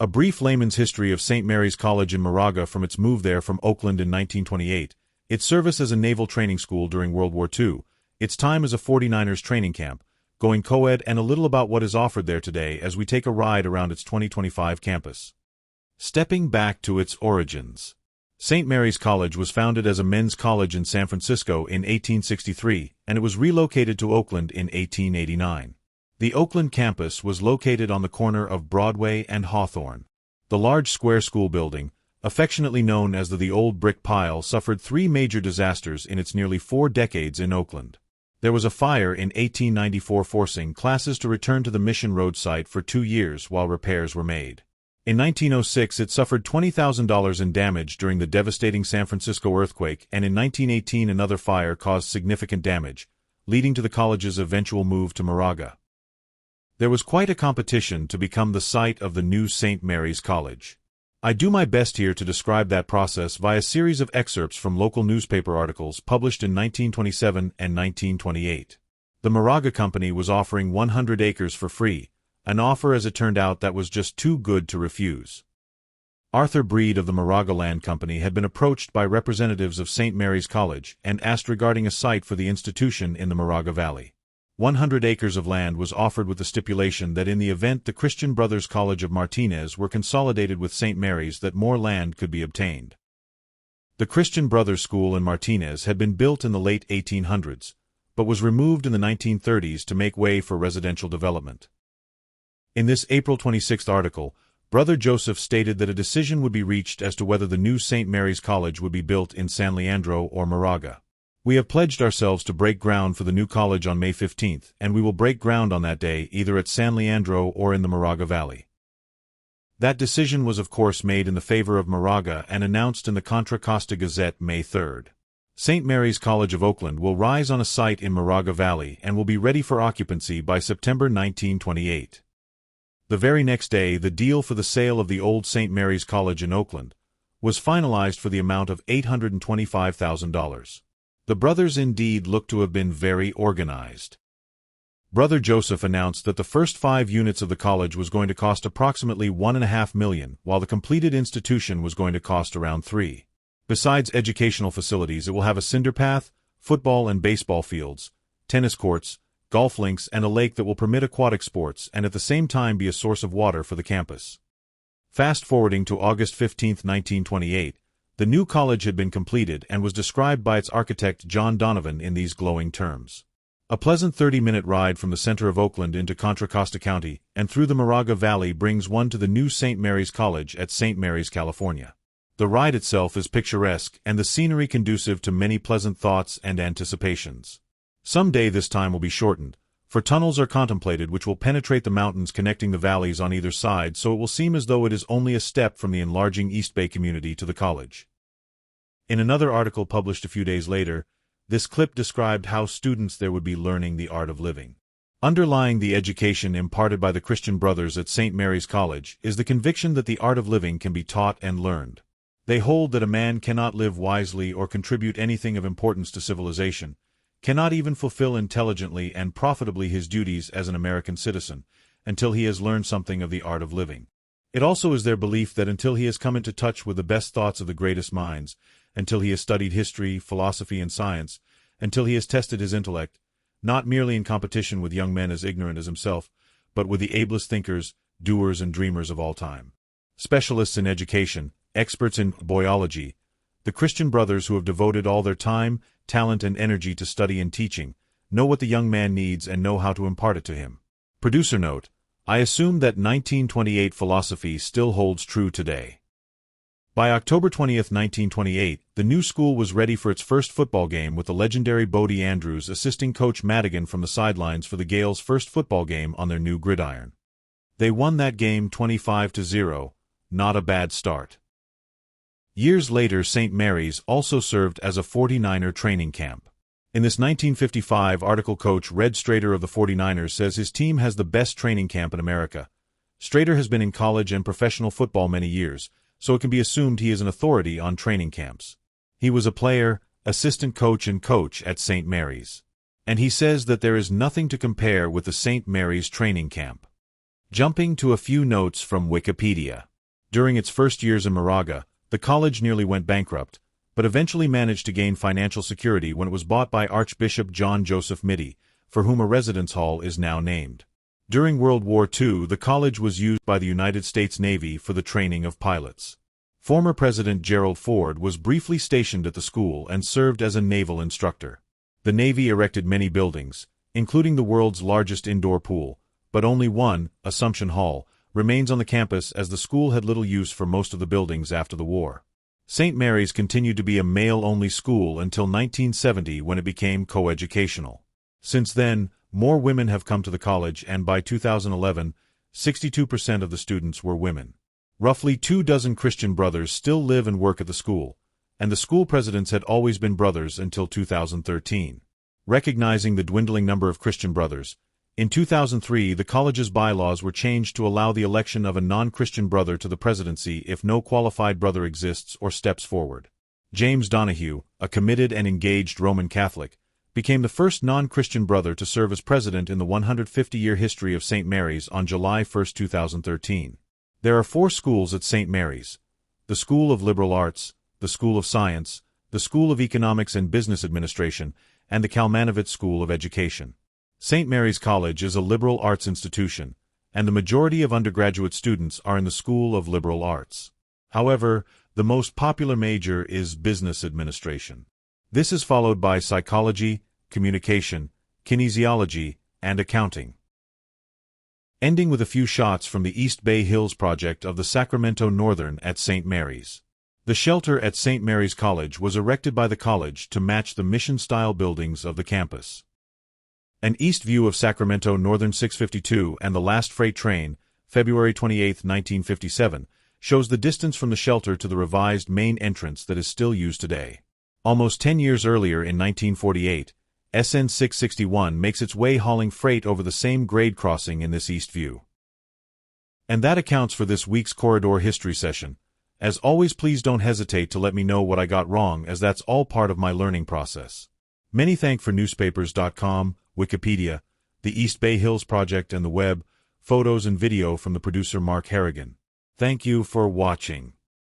A brief layman's history of St. Mary's College in Moraga from its move there from Oakland in 1928, its service as a naval training school during World War II, its time as a 49ers training camp, going co-ed, and a little about what is offered there today as we take a ride around its 2025 campus. Stepping back to its origins. St. Mary's College was founded as a men's college in San Francisco in 1863, and it was relocated to Oakland in 1889. The Oakland campus was located on the corner of Broadway and Hawthorne. The large square school building, affectionately known as the Old Brick Pile, suffered 3 major disasters in its nearly 4 decades in Oakland. There was a fire in 1894 forcing classes to return to the Mission Road site for 2 years while repairs were made. In 1906 it suffered $20,000 in damage during the devastating San Francisco earthquake, and in 1918 another fire caused significant damage, leading to the college's eventual move to Moraga. There was quite a competition to become the site of the new St. Mary's College. I do my best here to describe that process via a series of excerpts from local newspaper articles published in 1927 and 1928. The Moraga Company was offering 100 acres for free, an offer as it turned out that was just too good to refuse. Arthur Breed of the Moraga Land Company had been approached by representatives of St. Mary's College and asked regarding a site for the institution in the Moraga Valley. 100 acres of land was offered with the stipulation that in the event the Christian Brothers College of Martinez were consolidated with St. Mary's that more land could be obtained. The Christian Brothers School in Martinez had been built in the late 1800s, but was removed in the 1930s to make way for residential development. In this April 26 article, Brother Joseph stated that a decision would be reached as to whether the new St. Mary's College would be built in San Leandro or Moraga. We have pledged ourselves to break ground for the new college on May 15th, and we will break ground on that day either at San Leandro or in the Moraga Valley. That decision was of course made in the favor of Moraga and announced in the Contra Costa Gazette May 3rd. St. Mary's College of Oakland will rise on a site in Moraga Valley and will be ready for occupancy by September 1928. The very next day, the deal for the sale of the old St. Mary's College in Oakland was finalized for the amount of $825,000. The brothers indeed look to have been very organized. Brother Joseph announced that the first 5 units of the college was going to cost approximately $1.5 million, while the completed institution was going to cost around $3 million. Besides educational facilities, it will have a cinder path, football and baseball fields, tennis courts, golf links, and a lake that will permit aquatic sports and at the same time be a source of water for the campus. Fast forwarding to August 15, 1928, the new college had been completed and was described by its architect John Donovan in these glowing terms. A pleasant 30-minute ride from the center of Oakland into Contra Costa County and through the Moraga Valley brings one to the new St. Mary's College at St. Mary's, California. The ride itself is picturesque and the scenery conducive to many pleasant thoughts and anticipations. Someday this time will be shortened, for tunnels are contemplated which will penetrate the mountains connecting the valleys on either side, so it will seem as though it is only a step from the enlarging East Bay community to the college. In another article published a few days later, this clip described how students there would be learning the art of living. Underlying the education imparted by the Christian Brothers at St. Mary's College is the conviction that the art of living can be taught and learned. They hold that a man cannot live wisely or contribute anything of importance to civilization, cannot even fulfill intelligently and profitably his duties as an American citizen, until he has learned something of the art of living. It also is their belief that until he has come into touch with the best thoughts of the greatest minds, until he has studied history, philosophy, and science, until he has tested his intellect, not merely in competition with young men as ignorant as himself, but with the ablest thinkers, doers, and dreamers of all time. Specialists in education, experts in biology, the Christian Brothers who have devoted all their time, talent, and energy to study and teaching, know what the young man needs and know how to impart it to him. Producer note: I assume that 1928 philosophy still holds true today. By October 20, 1928, the new school was ready for its first football game, with the legendary Bodie Andrews assisting Coach Madigan from the sidelines for the Gales' first football game on their new gridiron. They won that game 25-0, not a bad start. Years later, St. Mary's also served as a 49er training camp. In this 1955 article, Coach Red Strader of the 49ers says his team has the best training camp in America. Strader has been in college and professional football many years, so it can be assumed he is an authority on training camps. He was a player, assistant coach, and coach at St. Mary's. And he says that there is nothing to compare with the St. Mary's training camp. Jumping to a few notes from Wikipedia. During its first years in Moraga, the college nearly went bankrupt, but eventually managed to gain financial security when it was bought by Archbishop John Joseph Mitty, for whom a residence hall is now named. During World War II, the college was used by the United States Navy for the training of pilots. Former President Gerald Ford was briefly stationed at the school and served as a naval instructor. The Navy erected many buildings, including the world's largest indoor pool, but only one, Assumption Hall, remains on the campus as the school had little use for most of the buildings after the war. St. Mary's continued to be a male-only school until 1970 when it became coeducational. Since then, more women have come to the college and by 2011, 62% of the students were women. Roughly 24 Christian brothers still live and work at the school, and the school presidents had always been brothers until 2013. Recognizing the dwindling number of Christian brothers, in 2003 the college's bylaws were changed to allow the election of a non-Christian brother to the presidency if no qualified brother exists or steps forward. James Donahue, a committed and engaged Roman Catholic, became the first non-Christian brother to serve as president in the 150-year history of St. Mary's on July 1, 2013. There are 4 schools at St. Mary's: the School of Liberal Arts, the School of Science, the School of Economics and Business Administration, and the Kalmanovitz School of Education. St. Mary's College is a liberal arts institution, and the majority of undergraduate students are in the School of Liberal Arts. However, the most popular major is Business Administration. This is followed by Psychology, Communication, Kinesiology, and Accounting. Ending with a few shots from the East Bay Hills project of the Sacramento Northern at St. Mary's. The shelter at St. Mary's College was erected by the college to match the mission-style buildings of the campus. An east view of Sacramento Northern 652 and the last freight train, February 28, 1957, shows the distance from the shelter to the revised main entrance that is still used today. Almost 10 years earlier in 1948, SN 661 makes its way hauling freight over the same grade crossing in this east view. And that accounts for this week's Corridor History session. As always, please don't hesitate to let me know what I got wrong, as that's all part of my learning process. Many thanks for newspapers.com, Wikipedia, the East Bay Hills Project and the web, photos and video from the producer Mark Harrigan. Thank you for watching.